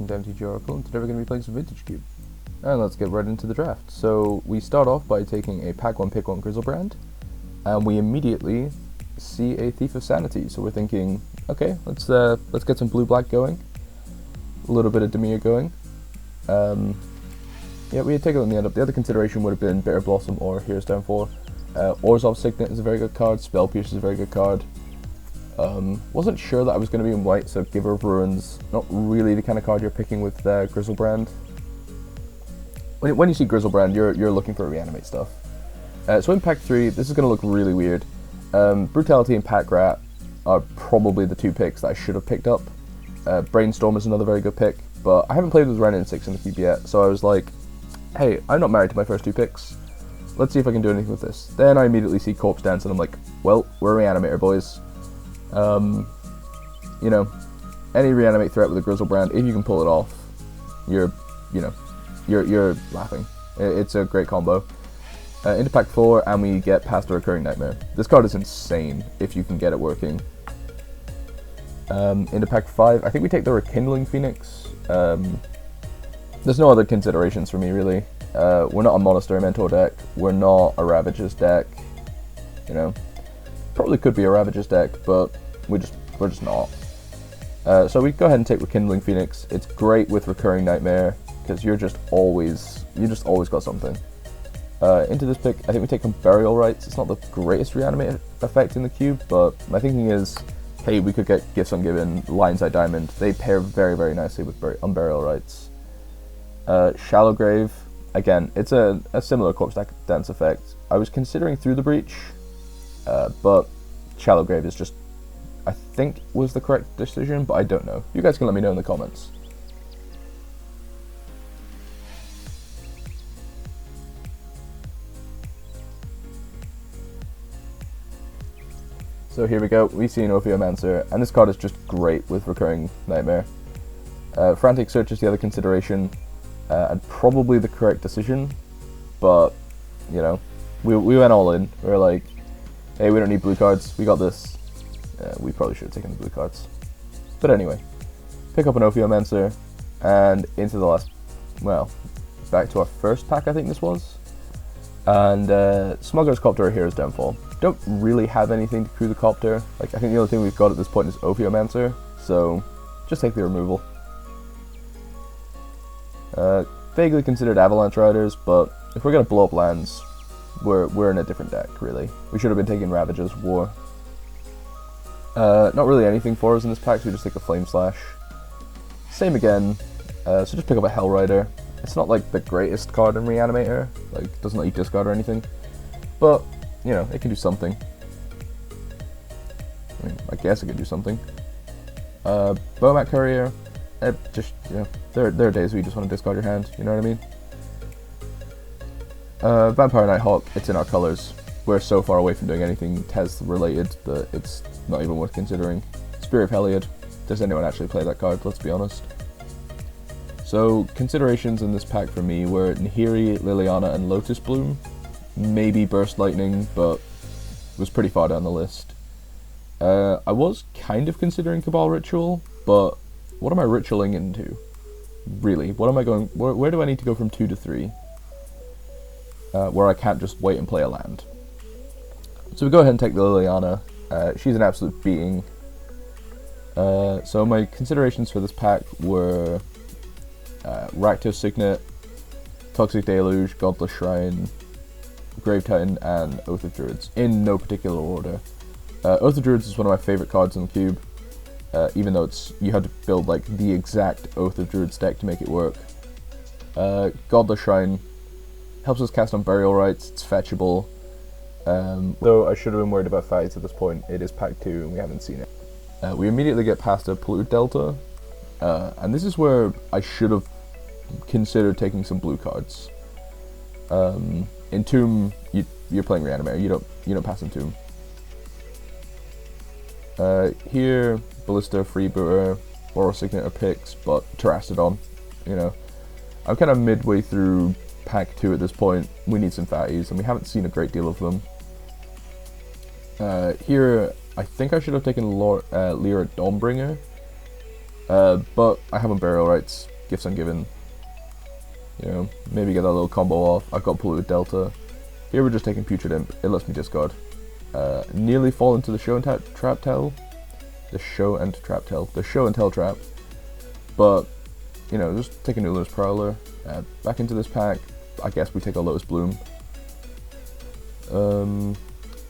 to MTG Oracle, and today we're going to be playing some Vintage Cube. And let's get right into the draft. So we start off by taking a Pack 1 Pick 1 Grizzlebrand, and we immediately see a Thief of Sanity. So we're thinking, okay, let's get some blue-black going, a little bit of Dimir going. Yeah, we had taken it in the end up. The other consideration would have been Bitter Blossom or Hero's Downfall. Orzhov Signet is a very good card, Spell Pierce is a very good card. Wasn't sure that I was going to be in white, so Giver of Ruins, not really the kind of card you're picking with Grizzlebrand. When you see Grizzlebrand, you're looking for reanimate stuff. So in Pack 3, this is going to look really weird. Brutality and Pack Rat are probably the two picks that I should have picked up. Brainstorm is another very good pick, but I haven't played with Renin 6 in the cube yet, so I was like, hey, I'm not married to my first two picks. Let's see if I can do anything with this. Then I immediately see Corpse Dance, and I'm like, well, we're a Reanimator, boys. You know, any reanimate threat with a Grizzlebrand, if you can pull it off, you're laughing. It's a great combo. Into Pack 4, and we get past a Recurring Nightmare. This card is insane if you can get it working. Into Pack 5, I think we take the Rekindling Phoenix. There's no other considerations for me, really. We're not a Monastery Mentor deck. We're not a Ravager's deck. You know, probably could be a Ravager's deck, but we're just not. So we go ahead and take Rekindling Phoenix. It's great with Recurring Nightmare because you just always got something. Into this pick, I think we take some Burial Rites. It's not the greatest reanimate effect in the cube, but my thinking is, hey, we could get Gifts Ungiven, Lion's Eye Diamond. They pair very, very nicely with Burial Rites. Shallow Grave, again, it's a similar Corpse Dance effect. I was considering Through the Breach, but Shallow Grave is just, I think, was the correct decision, but I don't know. You guys can let me know in the comments. So here we go, we see an Ophiomancer, and this card is just great with Recurring Nightmare. Frantic Search is the other consideration, and probably the correct decision, but, you know, we went all in. We were like, hey, we don't need blue cards, we got this. We probably should have taken the blue cards. But anyway, pick up an Ophiomancer, and into the last, well, back to our first pack, I think this was. And Smuggler's Copter or Hero's Downfall. Don't really have anything to crew the Copter. Like, I think the only thing we've got at this point is Ophiomancer, so just take the removal. Vaguely considered Avalanche Riders, but if we're gonna blow up lands, we're in a different deck, really. We should have been taking Ravager's War. Not really anything for us in this pack, so we just take a Flame Slash. Same again, so just pick up a Hell Rider. It's not like the greatest card in Reanimator, like doesn't let you discard or anything, but you know, it can do something. I mean, I guess it could do something. Bomat Courier, just, you know, there are days where you just want to discard your hand, you know what I mean? Vampire Nighthawk, it's in our colors. We're so far away from doing anything Tez related that it's not even worth considering. Spirit of Heliod, does anyone actually play that card, let's be honest. So, considerations in this pack for me were Nahiri, Liliana, and Lotus Bloom. Maybe Burst Lightning, but was pretty far down the list. I was kind of considering Cabal Ritual, but what am I ritualing into? Really, what am I going, where do I need to go from 2 to 3? Where I can't just wait and play a land. So we go ahead and take the Liliana. She's an absolute beating. So my considerations for this pack were Rakdos Signet, Toxic Deluge, Godless Shrine, Grave Titan, and Oath of Druids, in no particular order. Oath of Druids is one of my favourite cards in the cube, even though you had to build like the exact Oath of Druids deck to make it work. Godless Shrine helps us cast on Burial Rites, it's fetchable, though I should have been worried about fights at this point. It is Pack 2 and we haven't seen it. We immediately get past a Polluted Delta, and this is where I should have considered taking some blue cards. Entomb, you're playing Reanimator, you don't pass Entomb. Here, Ballista, Freebooter, Boros Signet are picks, but Terrastodon, you know. I'm kind of midway through Pack 2 at this point. We need some fatties, and we haven't seen a great deal of them. Here, I think I should have taken Lyra Dawnbringer, but I have Burial Rites. Gifts Ungiven. You know, maybe get that little combo off. I've got Polluted Delta. Here we're just taking Putrid Imp. It lets me discard. Nearly fall into the Show and Trap Tell. The Show and Tell trap. But, you know, just take a Nula's Prowler. Back into this pack. I guess we take a Lotus Bloom.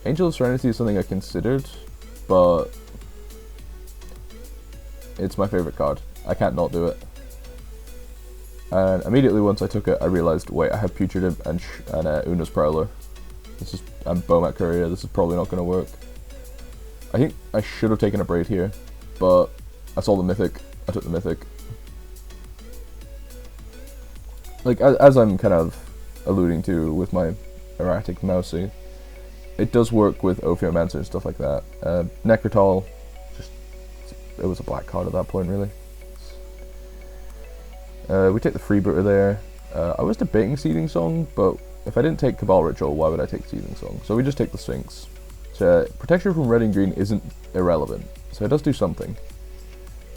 Angel of Serenity is something I considered, but it's my favorite card. I can't not do it. And immediately once I took it, I realized, wait, I have Putrid Imp and Una's Prowler. And Bomat Courier. This is probably not going to work. I think I should have taken a Braid here, but I saw the Mythic. I took the Mythic. Like, as I'm kind of alluding to with my erratic mousey, it does work with Ophiomancer and stuff like that. Necrotal, it was a black card at that point, really. We take the Freebooter there. I was debating Seething Song, but if I didn't take Cabal Ritual, why would I take Seething Song? So we just take the Sphinx. So protection from red and green isn't irrelevant, so it does do something.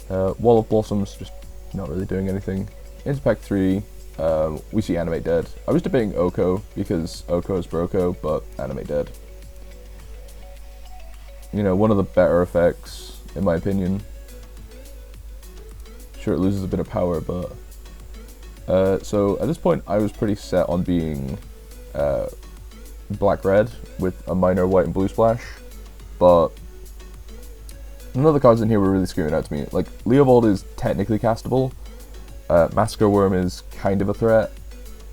Wall of Blossoms, just not really doing anything. Into pack 3, we see Animate Dead. I was debating Oko, because Oko is Broco, but Animate Dead. You know, one of the better effects, in my opinion. Sure, it loses a bit of power, but... so at this point, I was pretty set on being black-red with a minor white and blue splash, but none of the cards in here were really screaming out to me. Like, Leovold is technically castable, Massacre Worm is kind of a threat,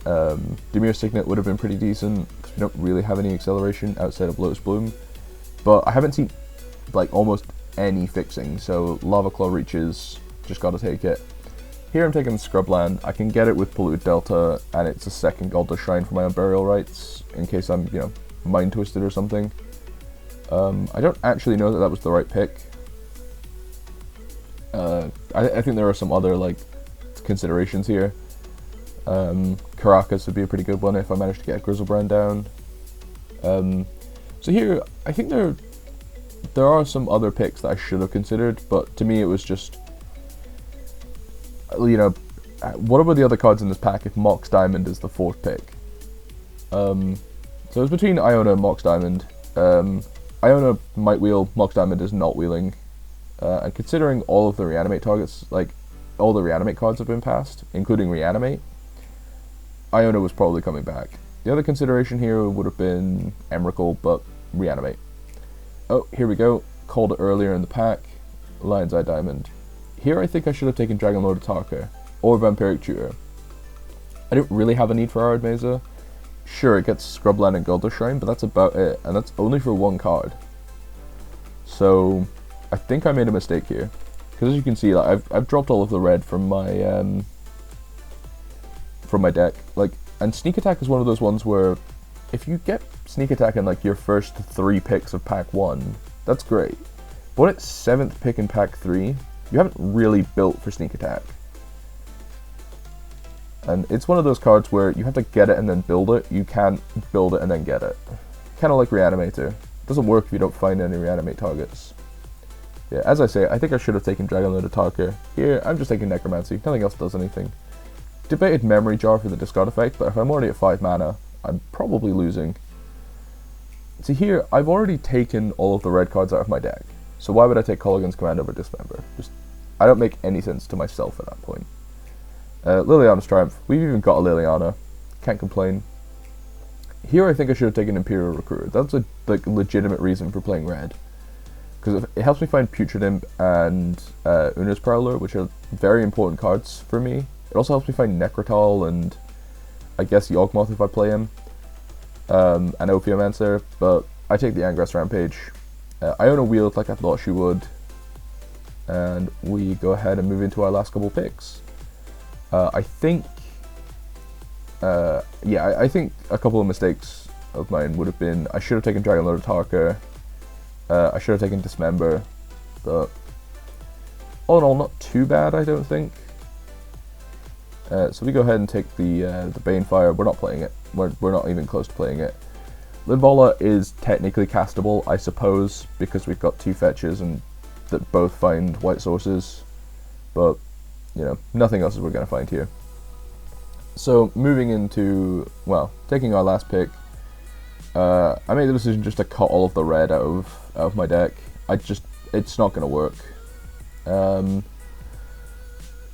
Dimir Signet would have been pretty decent, because we don't really have any acceleration outside of Lotus Bloom, but I haven't seen, like, almost any fixing, so Lava Claw reaches, just gotta take it. Here I'm taking Scrubland. I can get it with Polluted Delta, and it's a second Gold Dust Shrine for my Burial Rites, in case I'm, you know, Mind Twisted or something. I don't actually know that that was the right pick. I think there are some other, like, considerations here. Caracas would be a pretty good one if I managed to get Grizzlebrand down. So here, I think there are some other picks that I should have considered, but to me it was just... You know, what about the other cards in this pack if Mox Diamond is the 4th pick? So it was between Iona and Mox Diamond. Iona might wheel, Mox Diamond is not wheeling. And considering all of the Reanimate targets, like, all the Reanimate cards have been passed, including Reanimate, Iona was probably coming back. The other consideration here would have been Emrakul, but Reanimate. Oh, here we go. Called it earlier in the pack. Lion's Eye Diamond. Here I think I should have taken Dragon Lord Attacker, or Vampiric Tutor. I didn't really have a need for Arid Mesa. Sure, it gets Scrubland and Gold Dust Shrine, but that's about it, and that's only for one card. So, I think I made a mistake here. Because as you can see, like, I've dropped all of the red from my deck. Like, and Sneak Attack is one of those ones where, if you get Sneak Attack in, like, your first 3 picks of pack 1, that's great. But when it's 7th pick in pack 3, you haven't really built for Sneak Attack. And it's one of those cards where you have to get it and then build it. You can't build it and then get it. Kind of like Reanimator. It doesn't work if you don't find any Reanimate targets. Yeah, as I say, I think I should have taken Dragon Lord Attacker. Here, I'm just taking Necromancy. Nothing else does anything. Debated Memory Jar for the discard effect, but if I'm already at 5 mana, I'm probably losing. See here, I've already taken all of the red cards out of my deck. So why would I take Kolaghan's Command over Dismember? I don't make any sense to myself at that point. Liliana's Triumph. We've even got a Liliana. Can't complain. Here I think I should have taken Imperial Recruiter. That's a legitimate reason for playing red. Because it helps me find Putrid Imp and Una's Prowler, which are very important cards for me. It also helps me find Necrotal and I guess Yawgmoth if I play him. And Ophiomancer, but I take the Angrass Rampage. Iona wheeled like I thought she would. And we go ahead and move into our last couple picks. I think a couple of mistakes of mine would have been, I should have taken Dragon Lord Attacker, I should have taken Dismember, but all in all, not too bad, I don't think. So we go ahead and take the Banefire. We're not playing it. We're not even close to playing it. Linvala is technically castable, I suppose, because we've got 2 fetches and that both find white sources, but you know, nothing else is we're going to find here. So moving into, well, taking our last pick, I made the decision just to cut all of the red out of my deck. It's not going to work. Trying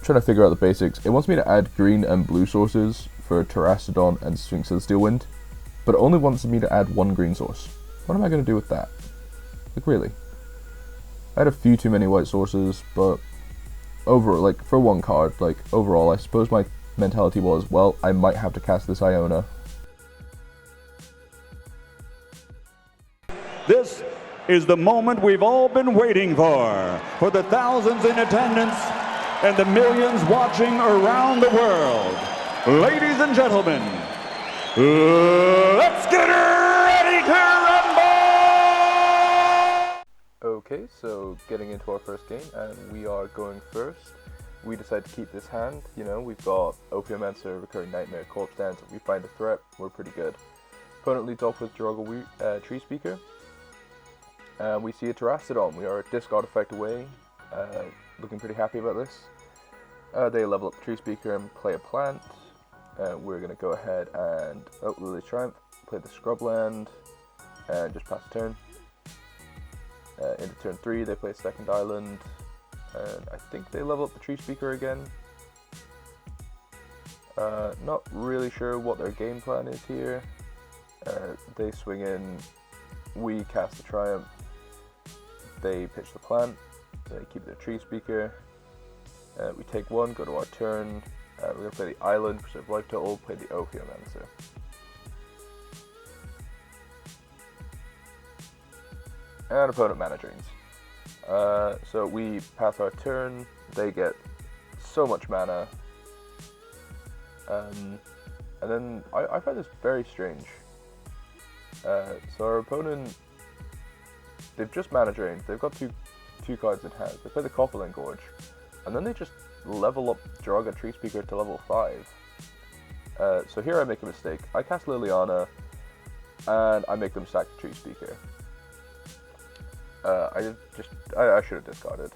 to figure out the basics. It wants me to add green and blue sources for Terrastodon and Sphinx of the Steel Wind, but it only wants me to add one green source. What am I going to do with that? Like, really? I had a few too many white sources, but overall, like, for one card, like, overall, I suppose my mentality was, well, I might have to cast this Iona. This is the moment we've all been waiting for the thousands in attendance and the millions watching around the world. Ladies and gentlemen, let's get ready to rumble! Okay, so getting into our first game, and we are going first. We decide to keep this hand. You know, we've got Ophiomancer, Recurring Nightmare, Corpse Dance. If we find a threat, we're pretty good. Opponent leads off with Jirago Tree Speaker. We see a Terrastodon. We are a discard effect away. Looking pretty happy about this. They level up the Tree Speaker and play a plant. We're going to go ahead and, Lily's Triumph, play the Scrubland, and just pass the turn. Into turn 3, they play a second island, and I think they level up the Tree Speaker again. Not really sure what their game plan is here. They swing in, we cast the Triumph, they pitch the plant, they keep their Tree Speaker. We take one, go to our turn. We're going to play the island, preserve life total, play the Ophiomancer. And opponent mana drains. So we pass our turn, they get so much mana. And then I find this very strange. So our opponent, they've just mana drained, they've got two cards in hand. They play the Copperland Gorge, and then they just level up Jiraga Tree Speaker to level 5. So here I make a mistake. I cast Liliana, and I make them sack the Tree Speaker. I should have discarded.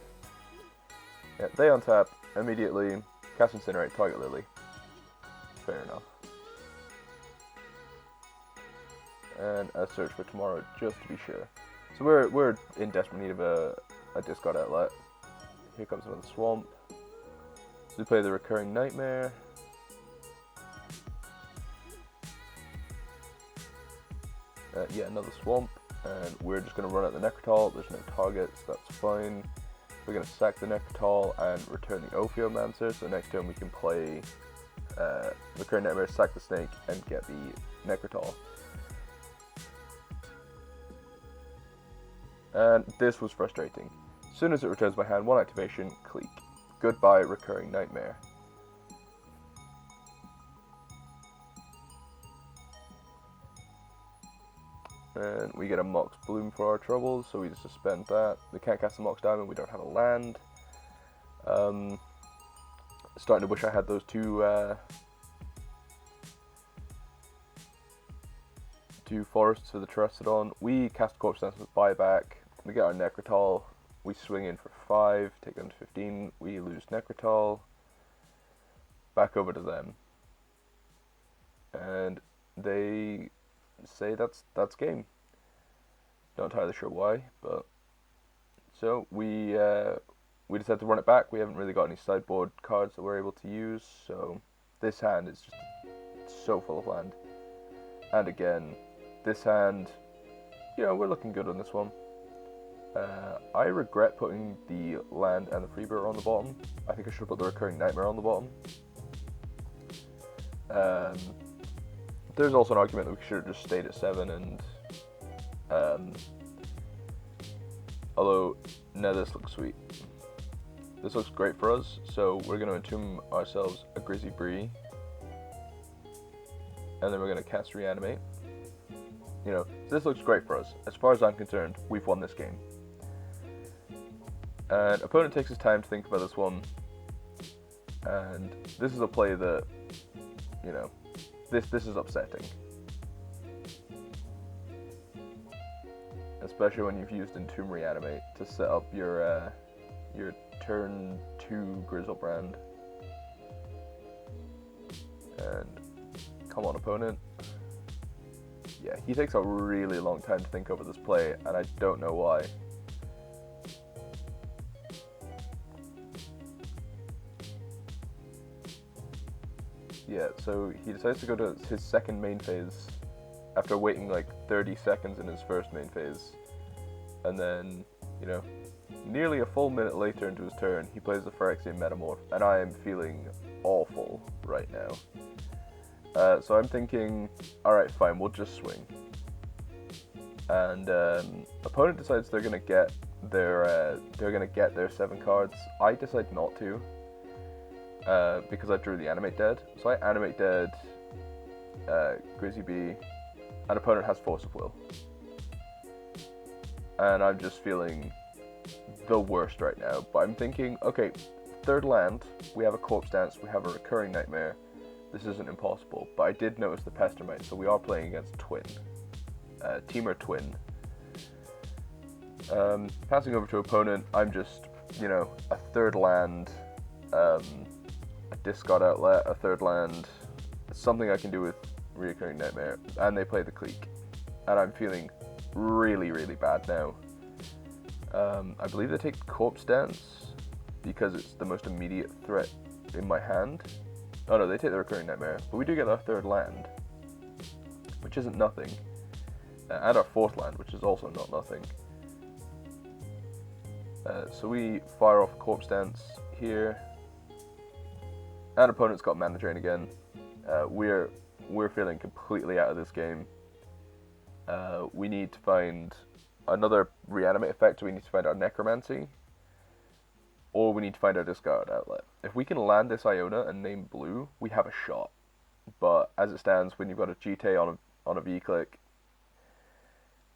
Yeah, they untap immediately, cast Incinerate, target Lily. Fair enough. And a Search for Tomorrow, just to be sure. So we're in desperate need of a discard outlet. Here comes another Swamp. So we play the Recurring Nightmare. Yeah, another Swamp. And we're just going to run out the Necrotal. There's no targets, that's fine. We're going to sack the Necrotal and return the Ophiomancer. So next turn we can play Recurring Nightmare, sack the Snake, and get the Necrotal. And this was frustrating. As soon as it returns my hand, one activation, Cleek. Goodbye, Recurring Nightmare. And we get a Mox Bloom for our troubles, so we just suspend that. We can't cast a Mox Diamond, we don't have a land. Starting to wish I had those two forests for the Terrastodon. We cast Corpse Dance with buyback. We get our Necrotal. We swing in for 5, take them to 15. We lose Necrotal. Back over to them. And they say that's game. Not entirely sure why, but so we decided to run it back. We haven't really got any sideboard cards that we're able to use, so this hand is just so full of land. And again, this hand, you know, we're looking good on this one. I regret putting the land and the Freebird on the bottom. I think I should have put the Recurring Nightmare on the bottom. There's also an argument that we should have just stayed at 7 and although, no, this looks sweet. This looks great for us, so we're going to entomb ourselves a Grizzly Bree, and then we're going to cast Reanimate. You know, this looks great for us. As far as I'm concerned, we've won this game. And opponent takes his time to think about this one, and this is a play that, you know, this is upsetting. Especially when you've used Entomb Reanimate to set up your turn 2 Grizzlebrand. And come on, opponent. Yeah, he takes a really long time to think over this play, and I don't know why. Yeah, so he decides to go to his second main phase after waiting like 30 seconds in his first main phase. And then, you know, nearly a full minute later into his turn, he plays the Phyrexian Metamorph, and I am feeling awful right now. So I'm thinking, alright, fine, we'll just swing. And opponent decides they're gonna get their 7 cards. I decide not to, because I drew the Animate Dead. So I Animate Dead Grizzy Bee, and opponent has Force of Will. And I'm just feeling the worst right now. But I'm thinking, okay, third land, we have a Corpse Dance, we have a Recurring Nightmare. This isn't impossible. But I did notice the Pestermite, so we are playing against Twin. Teamer Twin. Passing over to opponent, I'm just, you know, a third land, a discard outlet, a third land, something I can do with Recurring Nightmare, and they play the Clique. And I'm feeling really, really bad now. I believe they take Corpse Dance because it's the most immediate threat in my hand. Oh no, they take the Recurring Nightmare, but we do get our third land, which isn't nothing, and our fourth land, which is also not nothing. So we fire off Corpse Dance here, and opponent's got Mana Drain again. We're feeling completely out of this game. We need to find another reanimate effect, so we need to find our Necromancy, or we need to find our discard outlet. If we can land this Iona and name blue, we have a shot. But as it stands, when you've got a GT on a V-click,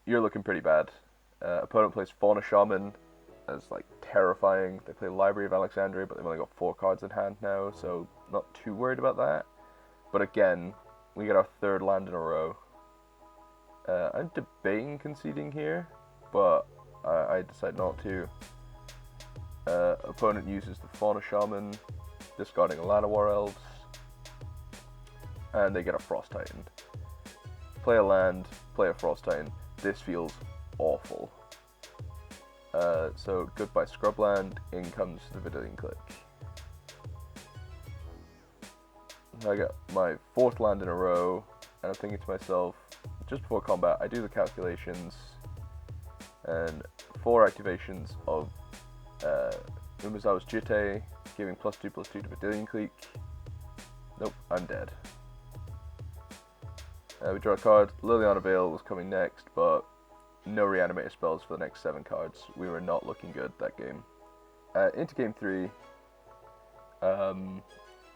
you're looking pretty bad. Opponent plays Fauna Shaman as like terrifying. They play Library of Alexandria, but they've only got 4 cards in hand now, so not too worried about that. But again, we get our third land in a row. I'm debating conceding here, but I decide not to. Opponent uses the Fauna Shaman, discarding a Llanowar Elves, and they get a Frost Titan. Play a land, play a Frost Titan. This feels awful. So goodbye Scrubland, in comes the Vidillion Clique. I got my 4th land in a row, and I'm thinking to myself, just before combat, I do the calculations, and 4 activations of Umezawa's Jitte, giving +2/+2 to Vidillion Clique. Nope, I'm dead. We draw a card. Liliana Vale was coming next, but no reanimator spells for the next 7 cards. We were not looking good that game. Into game 3,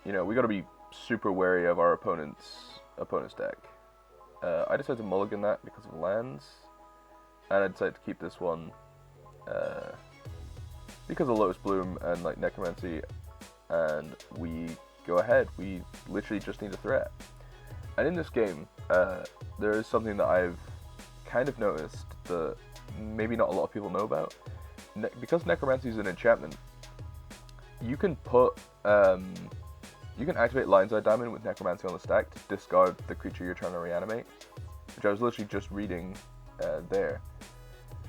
you know, we got to be super wary of our opponent's deck. I decided to mulligan that because of lands, and I decided to keep this one because of Lotus Bloom and like Necromancy, and we go ahead. We literally just need a threat. And in this game, there is something that I've kind of noticed that maybe not a lot of people know about. Because Necromancy is an enchantment, you can put you can activate Lion's Eye Diamond with Necromancy on the stack to discard the creature you're trying to reanimate, which I was literally just reading there.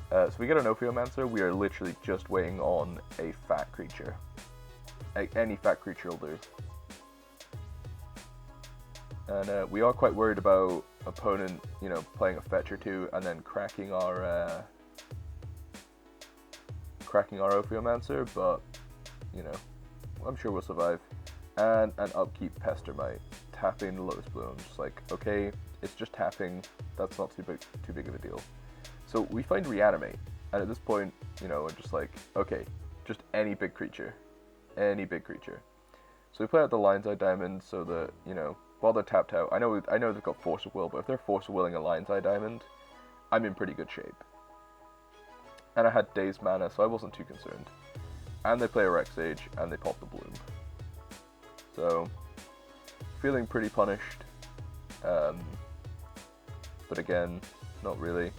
So we get an Ophiomancer. We are literally just waiting on a fat creature. Any fat creature will do. And we are quite worried about opponent, you know, playing a fetch or 2 and then cracking our Ophiomancer, but you know, I'm sure we'll survive. And an upkeep Pestermite, tapping the Lotus Bloom. Just like, okay, it's just tapping. That's not too big of a deal. So we find Reanimate, and at this point, you know, we're just like, okay, just any big creature, any big creature. So we play out the Lion's Eye Diamond so that, you know, while they're tapped out, I know they've got Force of Will, but if they're Force of Willing a Lion's Eye Diamond, I'm in pretty good shape. And I had Dazed Mana, so I wasn't too concerned. And they play a Rex Sage, and they pop the Bloom. So, feeling pretty punished. But again, not really.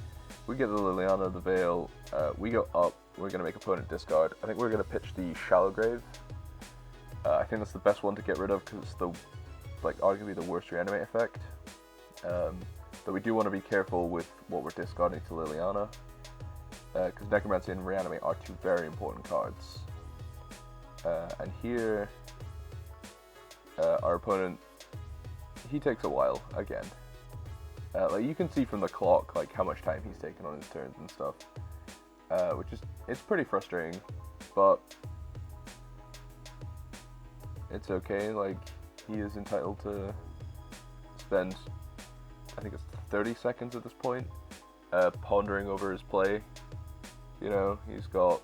We get the Liliana, the Veil, we go up, we're going to make opponent discard. I think we're going to pitch the Shallow Grave. I think that's the best one to get rid of because it's the like arguably the worst reanimate effect. But we do want to be careful with what we're discarding to Liliana, because Necromancy and Reanimate are two very important cards. And here, our opponent, he takes a while again. Like you can see from the clock, like how much time he's taken on his turns and stuff, which is it's pretty frustrating, but it's okay. Like he is entitled to spend, I think it's 30 seconds at this point, pondering over his play. You know, he's got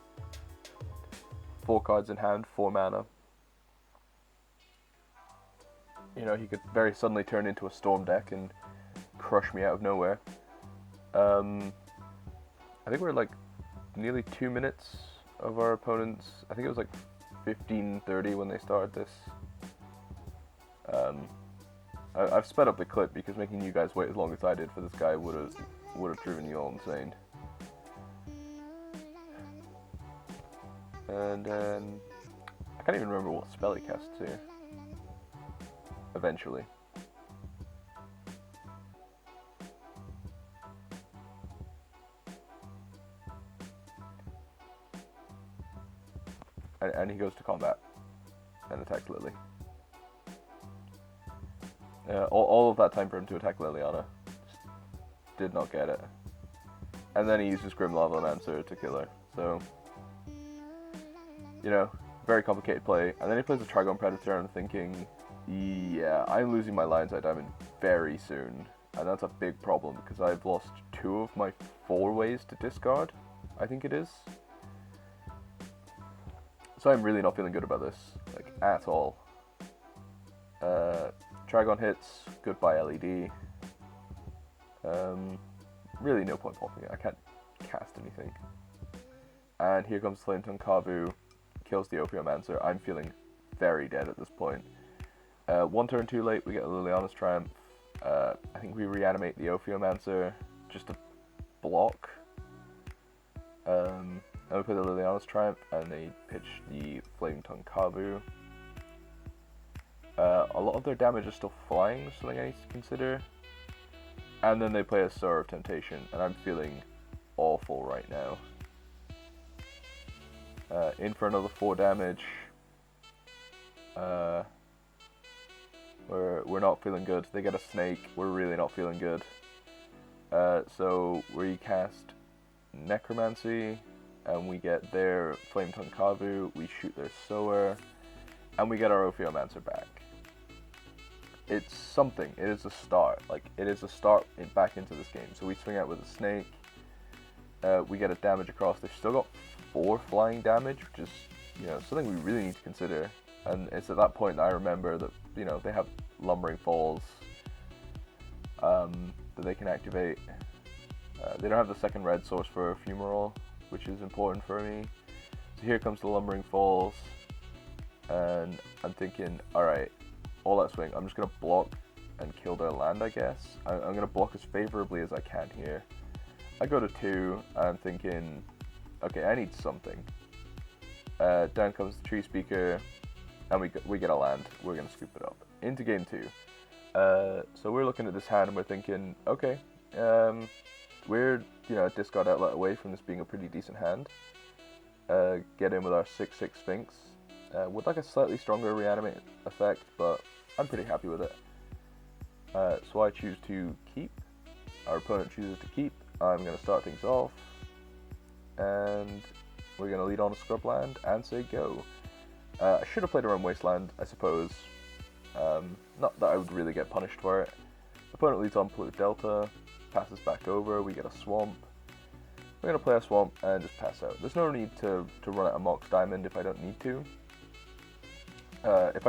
4 cards in hand, 4 mana. You know, he could very suddenly turn into a Storm deck and crush me out of nowhere. I think we're like nearly 2 minutes of our opponents. I think it was like 15:30 when they started this. I've sped up the clip because making you guys wait as long as I did for this guy would have driven you all insane. And I can't even remember what spell he casts here. Eventually. And he goes to combat and attacks Lily. All of that time for him to attack Liliana. Just did not get it. And then he uses Grim Lavamancer to kill her. So, you know, very complicated play. And then he plays a Trigon Predator, and I'm thinking, yeah, I'm losing my Lion's Eye Diamond very soon. And that's a big problem because I've lost 2 of my 4 ways to discard, I think it is. So I'm really not feeling good about this, like, at all. Trigon hits, goodbye LED. Really no point popping it, I can't cast anything. And here comes Flametongue Kavu, kills the Ophiomancer. I'm feeling very dead at this point. 1 turn too late, we get a Liliana's Triumph. I think we reanimate the Ophiomancer just to block. And we play the Liliana's Triumph, and they pitch the Flametongue Kavu. A lot of their damage is still flying, something I need to consider. And then they play a Sower of Temptation, and I'm feeling awful right now. In for another 4 damage. We're not feeling good. They get a Snake. We're really not feeling good. So we cast Necromancy, and we get their Flametongue Kavu. We shoot their Sower, and we get our Ophiomancer back. It's something. It is a start. Like, it is a start back into this game. So we swing out with a Snake. We get a damage across. They've still got 4 flying damage, which is, you know, something we really need to consider. And it's at that point that I remember that, you know, they have Lumbering Falls that they can activate. They don't have the second red source for Ephemeral, which is important for me. So here comes the Lumbering Falls, and I'm thinking, alright, all that swing, I'm just going to block and kill their land, I guess. I'm going to block as favorably as I can here. I go to 2, and I'm thinking, okay, I need something. Down comes the Tree Speaker, and we get a land. We're going to scoop it up. Into game 2. So we're looking at this hand, and we're thinking, okay, we're, you know, discard outlet away from this being a pretty decent hand. Get in with our 6/6 Sphinx. Would like a slightly stronger reanimate effect, but I'm pretty happy with it. So I choose to keep. Our opponent chooses to keep. I'm going to start things off, and we're going to lead on to Scrubland and say go. I should have played around Wasteland, I suppose. Not that I would really get punished for it. Opponent leads on Polluted Delta, passes back over, we get a Swamp. We're going to play a Swamp and just pass out. There's no need to run out a Mox Diamond if I don't need to. If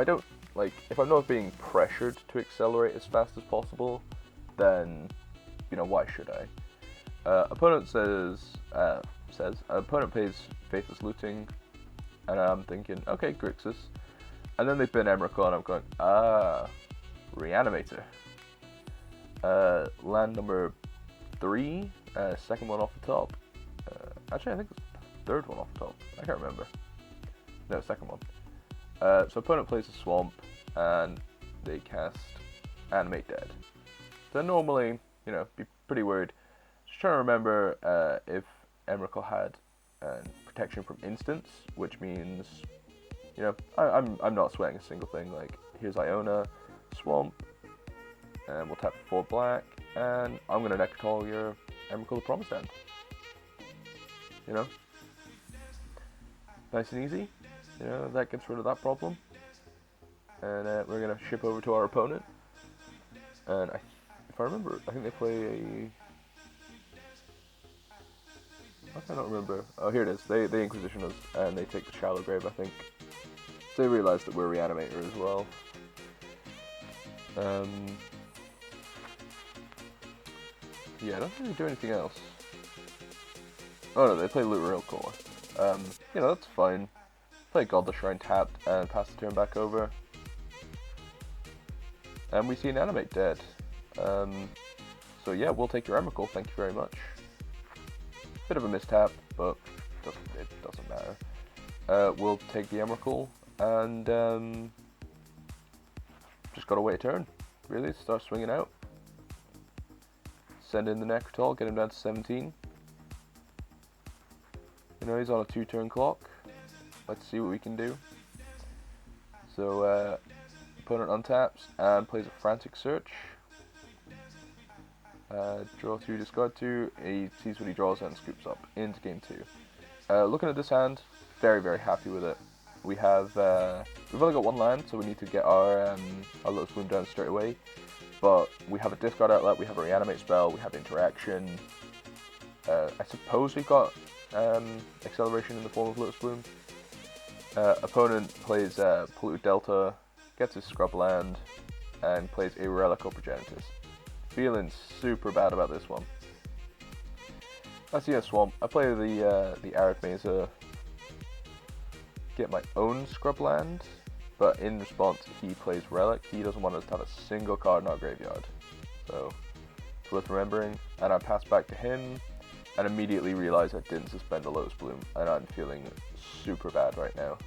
I'm not being pressured to accelerate as fast as possible, then, you know, why should I? Opponent opponent plays Faithless Looting, and I'm thinking, okay, Grixis. And then they bin Emrakul, and I'm going, Reanimator. Land number 3, second one off the top. Actually, I think it's the 3rd one off the top. I can't remember. No, second one. So opponent plays a Swamp, and they cast Animate Dead. So normally, you know, be pretty worried. Just trying to remember if Emrakul had protection from instants, which means, you know, I'm not sweating a single thing. Like, here's Iona, Swamp, and we'll tap 4 black, and I'm gonna Necrotal your Emrakul the Promised End. You know, nice and easy. You know, that gets rid of that problem. And we're gonna ship over to our opponent. And if I remember, I think they play a. I don't remember. Oh, here it is. They Inquisition us, and they take the Shallow Grave, I think. So they realize that we're Reanimator as well. Yeah, I don't think they do anything else. Oh no, they play Loot Real Core. You know, that's fine. Play Godless Shrine tapped and pass the turn back over. And we see an Animate Dead. So yeah, we'll take your Emrakul, thank you very much. Bit of a mistap, but it doesn't matter. We'll take the Emrakul, and just gotta wait a turn. Really, start swinging out. Send in the Necrotal, get him down to 17. You know, he's on a 2-turn clock. Let's see what we can do. So, opponent untaps and plays a Frantic Search. Draw 2, discard 2. He sees what he draws and scoops up into game 2. Looking at this hand, very, very happy with it. We have, we've only got 1 land, so we need to get our Lotus Bloom down straight away. But we have a discard outlet, we have a reanimate spell, we have interaction. I suppose we've got acceleration in the form of Lotus Bloom. Opponent plays Polluted Delta, gets his scrub land, and plays a Relic or Progenitus. Feeling super bad about this one. I see a Swamp. I play the Arid Mesa, get my own scrub land, but in response he plays Relic. He doesn't want us to have a single card in our graveyard, so it's worth remembering. And I pass back to him, and immediately realize I didn't suspend a Lotus Bloom, and I'm feeling super bad right now.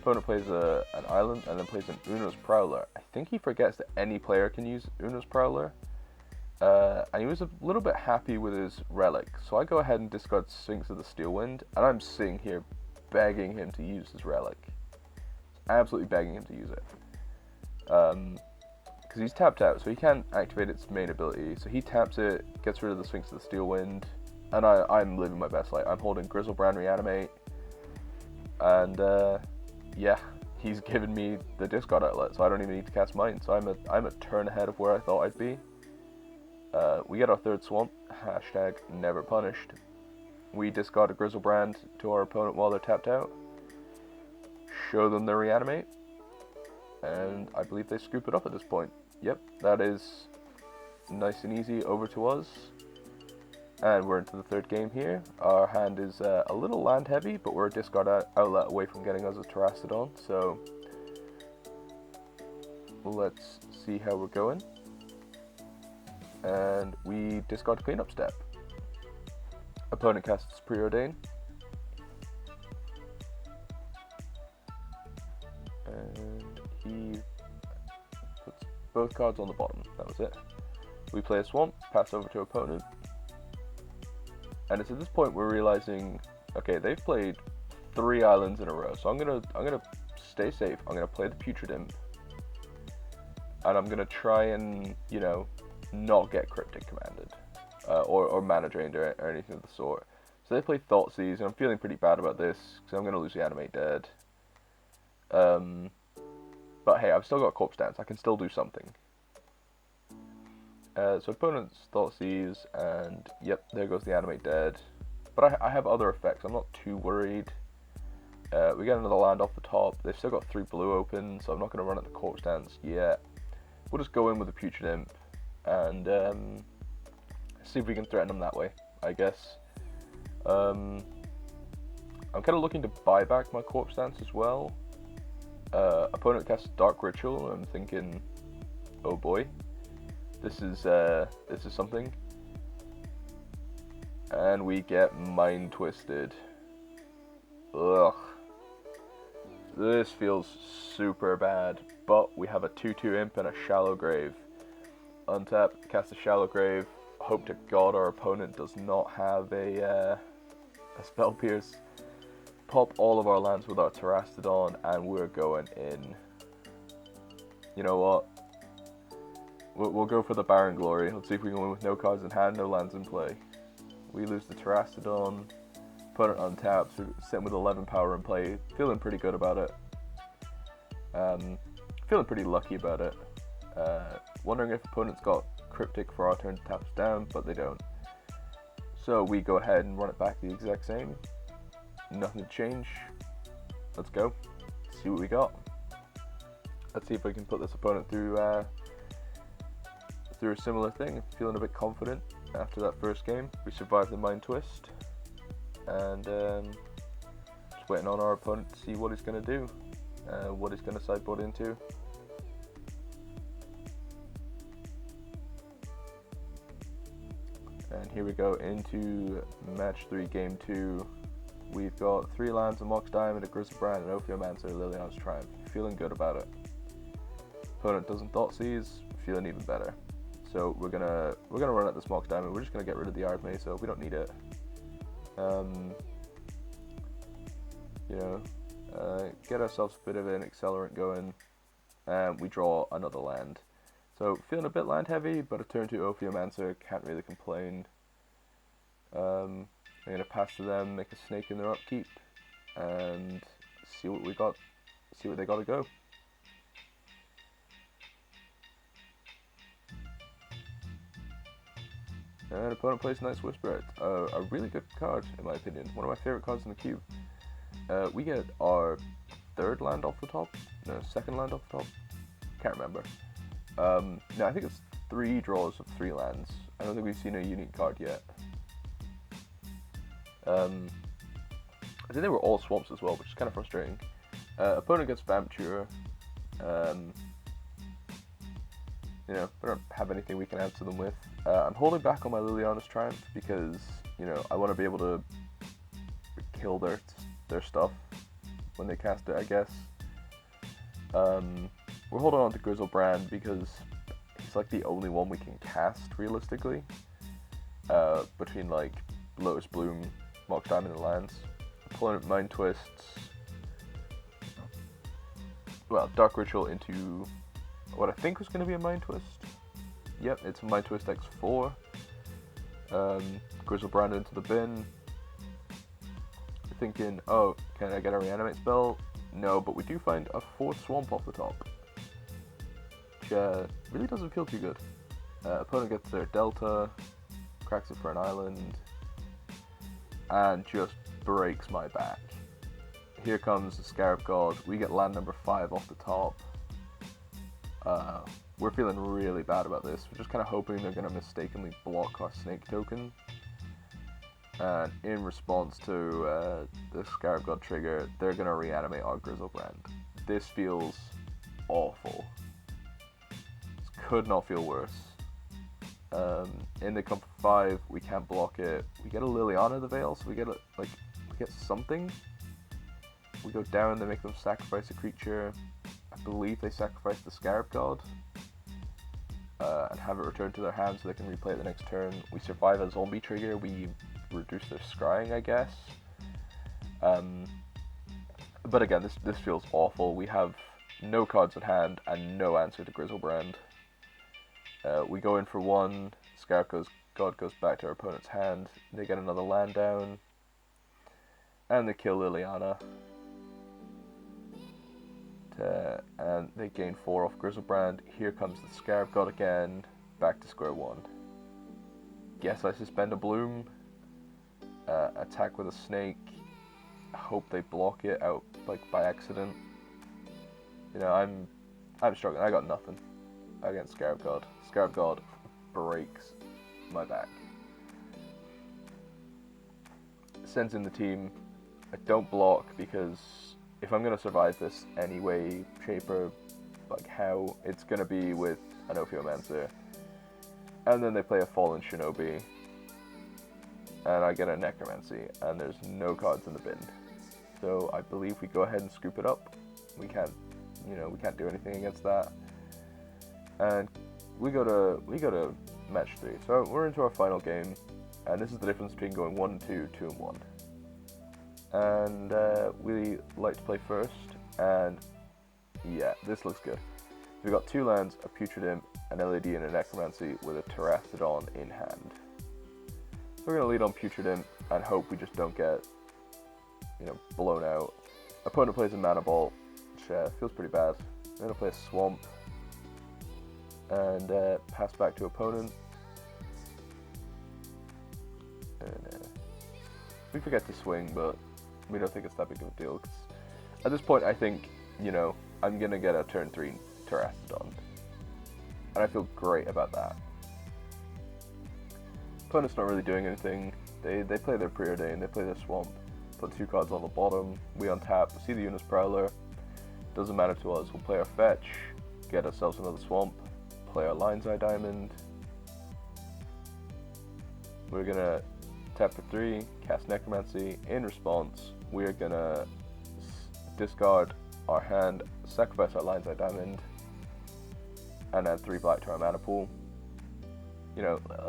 Opponent plays an island and then plays an Uno's Prowler. I think he forgets that any player can use Uno's Prowler. And he was a little bit happy with his Relic, so I go ahead and discard Sphinx of the Steelwind, and I'm sitting here begging him to use his Relic. Absolutely begging him to use it. Because he's tapped out, so he can't activate its main ability. So he taps it, gets rid of the Sphinx of the Steelwind, and I'm living my best life. I'm holding Grizzlebrand Reanimate, and yeah, he's given me the discard outlet, so I don't even need to cast mine. So I'm a turn ahead of where I thought I'd be. We get our 3rd Swamp, hashtag never punished. We discard a Grizzlebrand to our opponent while they're tapped out, show them their reanimate, and I believe they scoop it up at this point. Yep, that is nice and easy over to us. And we're into the 3rd game here. Our hand is a little land heavy, but we're a discard outlet away from getting us a Terastodon, so let's see how we're going. And we discard Cleanup Step. Opponent casts Preordain. And he puts both cards on the bottom. That was it. We play a Swamp, pass over to opponent. And it's at this point we're realizing, okay, they've played 3 islands in a row, so I'm gonna stay safe. I'm gonna play the Putrid Imp, and I'm gonna try and, you know, not get Cryptic commanded, or mana drained or anything of the sort. So they play Thoughtseize, and I'm feeling pretty bad about this because I'm gonna lose the Animate Dead. But hey, I've still got Corpse Dance. I can still do something. So opponent's Thoughtseize, and yep, there goes the Animate Dead. But I have other effects, I'm not too worried. We get another land off the top. They've still got 3 blue open, so I'm not going to run at the Corpse Dance yet. We'll just go in with the Putrid Imp, and see if we can threaten them that way, I guess. I'm kind of looking to buy back my Corpse Dance as well. Opponent casts Dark Ritual, and I'm thinking, oh boy. This is something, and we get Mind Twisted. Ugh, This feels super bad, but we have a 2/2 imp and a Shallow Grave. Untap, cast a Shallow Grave. Hope to God our opponent does not have a Spell Pierce. Pop all of our lands with our Terastodon, and we're going in. You know what? We'll go for the Baron Glory. Let's see if we can win with no cards in hand, no lands in play. We lose the Terastodon. Put it on tap, so sitting with 11 power in play, feeling pretty good about it. Feeling pretty lucky about it. Wondering if opponents got Cryptic for our turn to tap us down, but they don't. So we go ahead and run it back the exact same. Nothing to change. Let's go. See what we got. Let's see if we can put this opponent through a similar thing. Feeling a bit confident after that first game. We survived the Mind Twist. And just waiting on our opponent to see what he's going to do, what he's going to sideboard into. And here we go into match 3, game 2. We've got 3 lands, a Mox Diamond, a Griselbrand, an Ophiomancer, Liliana's Triumph. Feeling good about it. Opponent doesn't Thoughtseize, feeling even better. So we're gonna run at this Mox Diamond. We're just gonna get rid of the Ardmay, so we don't need it. Get ourselves a bit of an accelerant going, and we draw another land. So feeling a bit land heavy, but a turn 2 Ophiomancer, can't really complain. I'm gonna pass to them, make a snake in their upkeep, and see what we got. See what they got to go. And opponent plays Nice Whisper. A really good card, in my opinion. One of my favorite cards in the cube. We get our 3rd land off the top. No, 2nd land off the top. Can't remember. No, I think it's 3 draws of 3 lands. I don't think we've seen a unique card yet. I think they were all swamps as well, which is kind of frustrating. Opponent gets Vampire. We don't have anything we can answer them with. I'm holding back on my Liliana's Triumph because, I want to be able to kill their stuff when they cast it, I guess. We're holding on to Griselbrand because he's like the only one we can cast realistically. Between like Lotus Bloom, Mox Diamond, and lands. Opponent Mind Twists. Well, Dark Ritual into what I think was going to be a Mind Twist. Yep, it's a Mind Twist X4. Griselbrand into the bin. Thinking, oh, can I get a reanimate spell? No, but we do find a 4th swamp off the top, which really doesn't feel too good. Opponent gets their Delta, cracks it for an island, and just breaks my back. Here comes the Scarab God. We get land number 5 off the top. We're feeling really bad about this. We're just kind of hoping they're going to mistakenly block our snake token. And in response to the Scarab God trigger, they're going to reanimate our Griselbrand. This feels awful. This could not feel worse. In the comfort 5, we can't block it. We get a Liliana the Veil, so we get something. We go down, they make them sacrifice a creature. I believe they sacrifice the Scarab God. And have it returned to their hand so they can replay it the next turn. We survive a zombie trigger, we reduce their scrying, I guess. But again, this feels awful. We have no cards at hand and no answer to Griselbrand. We go in for 1, Scarab God goes back to our opponent's hand, they get another land down, and they kill Liliana. And they gain 4 off Griselbrand. Here comes the Scarab God again, back to square 1. Guess I suspend a Bloom, attack with a snake, hope they block it out by accident. I'm struggling. I got nothing against Scarab God. Scarab God breaks my back. Sends in the team. I don't block because if I'm going to survive this any way, shape, or how, it's going to be with an Ophiomancer. And then they play a Fallen Shinobi. And I get a Necromancy. And there's no cards in the bin. So I believe we go ahead and scoop it up. We can't, we can't do anything against that. And we go to match 3. So we're into our final game, and this is the difference between going 1-2, 2-1. And we like to play first, and yeah, this looks good. We've got 2 lands, a Putrid Imp, an LED, and a Necromancy with a Terastodon in hand. So we're going to lead on Putrid Imp and hope we just don't get, blown out. Opponent plays a Mana Bolt, which feels pretty bad. I'm going to play a Swamp and pass back to opponent. And we forget to swing, but we don't think it's that big of a deal. 'Cause at this point, I think, I'm going to get a turn 3 Terastodon. And I feel great about that. Opponent's not really doing anything. They play their Preordain, they play their Swamp, put 2 cards on the bottom, we untap, see the Unis Prowler, doesn't matter to us, we'll play our Fetch, get ourselves another Swamp, play our Lion's Eye Diamond. We're gonna tap for 3, cast Necromancy. In response, we're gonna discard our hand, sacrifice our Lion's Eye Diamond, and add 3 black to our mana pool.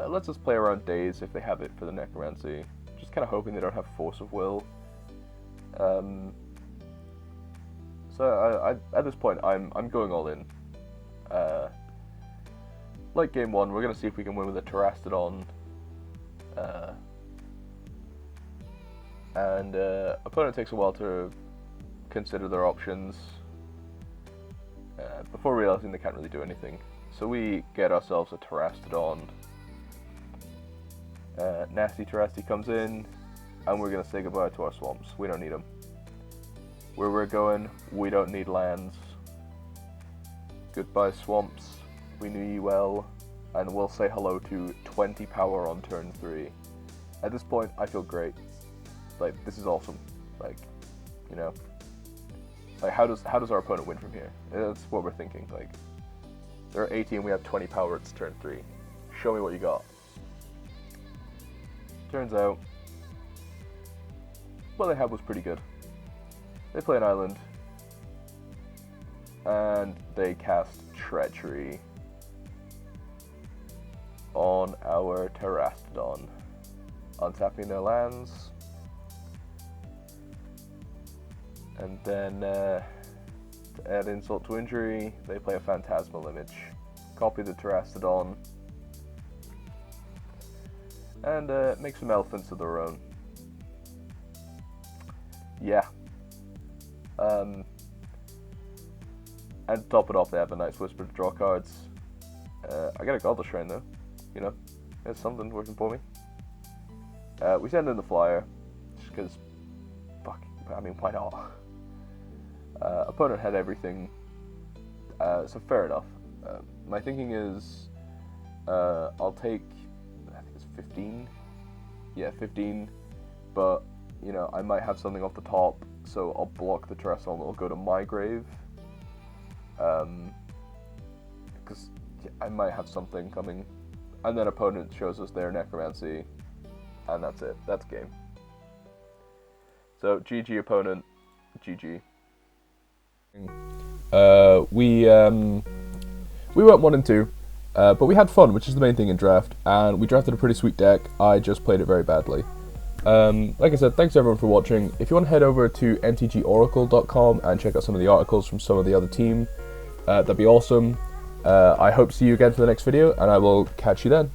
Let's just play around Daze if they have it for the Necromancy. Just kind of hoping they don't have Force of Will. So at this point, I'm going all in. Like game 1, we're gonna see if we can win with a Terastodon. And opponent takes a while to consider their options before realizing they can't really do anything. So we get ourselves a Terastodon. Nasty Terasti comes in, and we're going to say goodbye to our Swamps. We don't need them. Where we're going, we don't need lands. Goodbye Swamps, we knew you well, and we'll say hello to 20 power on turn 3. At this point, I feel great. Like, this is awesome. Like, like how does our opponent win from here? That's what we're thinking. Like, they're 18, we have 20 power, it's turn 3. Show me what you got. Turns out, what they had was pretty good. They play an island, and they cast Treachery on our Terastodon, untapping their lands, and then to add insult to injury, they play a Phantasmal Image, copy the Terastodon, and make some elephants of their own. Yeah. And to top it off, they have a nice Whisper to draw cards. I got a Godless Shrine though. There's something working for me. We send in the Flyer, just because, why not? Opponent had everything, so fair enough. My thinking is, I'll take, I think it's 15. Yeah, 15. But, I might have something off the top, so I'll block the Terastodon. It'll go to my grave. Because I might have something coming. And then opponent shows us their Necromancy. And that's it. That's game. So, GG opponent. GG. We went 1 and 2. But we had fun, which is the main thing in draft, and we drafted a pretty sweet deck. I just played it very badly. Like I said, thanks everyone for watching. If you want to head over to mtgoracle.com and check out some of the articles from some of the other team, that'd be awesome. I hope to see you again for the next video, and I will catch you then.